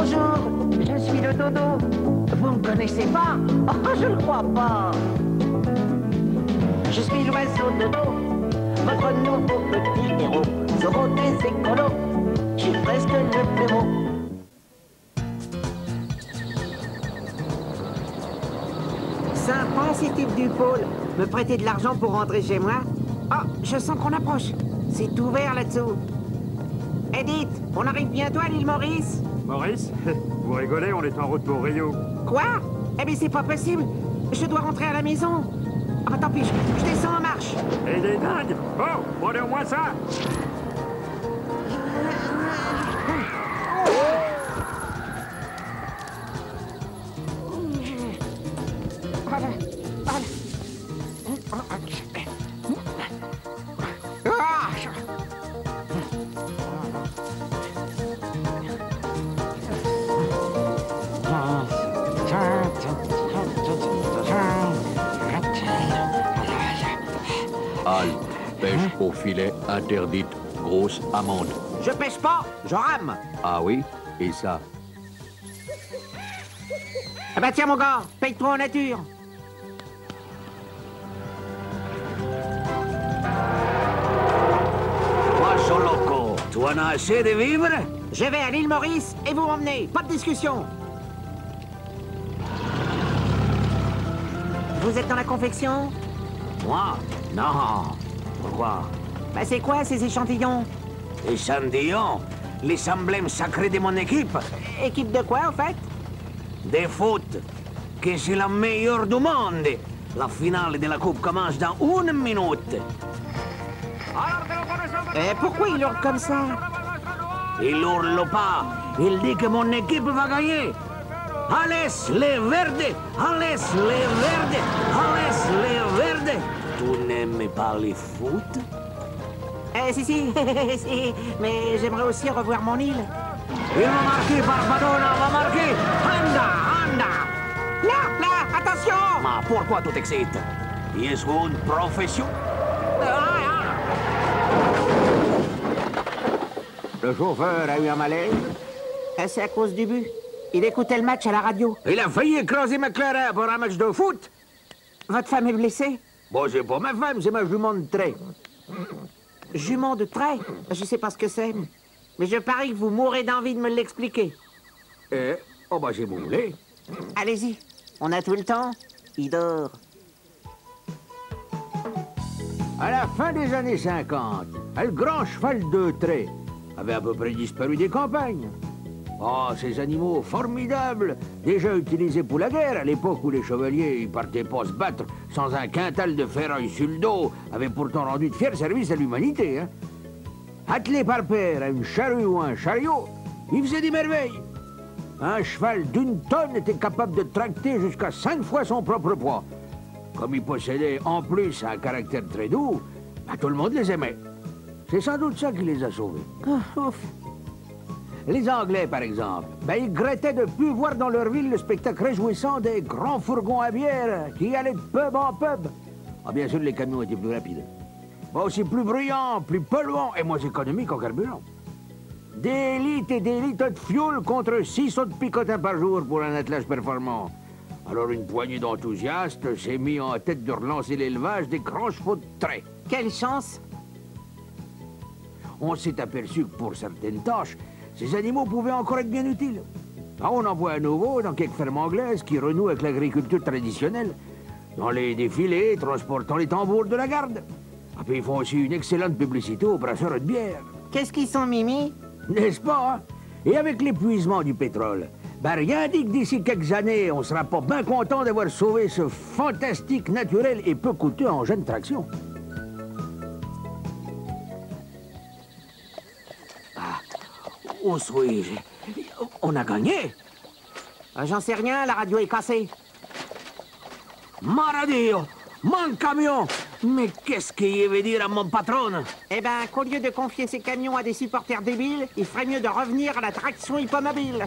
Bonjour, je suis le dodo. Vous me connaissez pas? Oh, je le crois pas. Je suis l'oiseau dodo, votre nouveau petit héros. Zoro des écolos, je suis presque le plus beau. Sympa, ces types du pôle. Me prêter de l'argent pour rentrer chez moi? Oh, je sens qu'on approche. C'est ouvert là-dessous. Edith, on arrive bientôt à l'île Maurice? Maurice? Vous rigolez, on est en route pour Rio. Quoi? Eh bien, c'est pas possible. Je dois rentrer à la maison. Ah, tant pis, je descends en marche. Et des dingues! Oh, prenez au moins ça! Halte, pêche au filet interdite, grosse amende. Je pêche pas, je rame. Ah oui? Et ça? Ah bah tiens mon gars, paye-toi en nature. Poisson loco, tu en as assez de vivre? Je vais à l'île Maurice et vous m'emmenez, pas de discussion. Vous êtes dans la confection? Moi? Non. Pourquoi? Bah c'est quoi ces échantillons? Échantillon? Les emblèmes sacrés de mon équipe? Équipe de quoi en fait? De foot, que c'est la meilleure du monde. La finale de la coupe commence dans 1 minute. Pourquoi il hurle comme ça? Il hurle pas, il dit que mon équipe va gagner. Allez, les verdes! Allez, les verdes! Allez, les verdes! Tu n'aimes pas le foot? Si, si, mais j'aimerais aussi revoir mon île. Il va marquer, Barbadona va marquer! Anda! Là, attention! Mais pourquoi tu t'excites? Est-ce une profession? Le chauffeur a eu un malaise. C'est à cause du but. Il écoutait le match à la radio. Il a failli écraser McLaren pour un match de foot. Votre femme est blessée? Bon, c'est pas ma femme, c'est ma jument de trait. Jument de trait? Je sais pas ce que c'est. Mais je parie que vous mourrez d'envie de me l'expliquer. Oh bah j'ai voulu. Allez-y, on a tout le temps. Il dort. À la fin des années 50, le grand cheval de trait avait à peu près disparu des campagnes. Oh, ces animaux formidables, déjà utilisés pour la guerre, à l'époque où les chevaliers ne partaient pas se battre sans un quintal de ferraille sur le dos, avaient pourtant rendu de fiers services à l'humanité. Hein. Attelés par père à une charrue ou un chariot, ils faisaient des merveilles. Un cheval d'1 tonne était capable de tracter jusqu'à 5 fois son propre poids. Comme il possédait en plus un caractère très doux, bah, tout le monde les aimait. C'est sans doute ça qui les a sauvés. Ouf. Les Anglais, par exemple, ben, ils regrettaient de ne plus voir dans leur ville le spectacle réjouissant des grands fourgons à bière qui allaient de pub en pub. Ah, bien sûr, les camions étaient plus rapides. Mais aussi plus bruyants, plus polluants et moins économiques en carburant. Des litres et des litres de fuel contre 6 autres picotins par jour pour un attelage performant. Alors une poignée d'enthousiastes s'est mis en tête de relancer l'élevage des grands chevaux de trait. Quelle chance! On s'est aperçu que pour certaines tâches, ces animaux pouvaient encore être bien utiles. Ah, on en voit à nouveau dans quelques fermes anglaises qui renouent avec l'agriculture traditionnelle, dans les défilés transportant les tambours de la garde. Ah, puis ils font aussi une excellente publicité aux brasseurs de bière. Qu'est-ce qu'ils sont, Mimi? N'est-ce pas, hein? Et avec l'épuisement du pétrole, ben rien dit que d'ici quelques années, on sera pas bien content d'avoir sauvé ce fantastique naturel et peu coûteux engin de traction. Où suis-je? On a gagné? J'en sais rien, la radio est cassée. Maradio! Mon camion! Mais qu'est-ce qu'il veut dire à mon patron? Eh ben, qu'au lieu de confier ses camions à des supporters débiles, il ferait mieux de revenir à la traction hippomobile.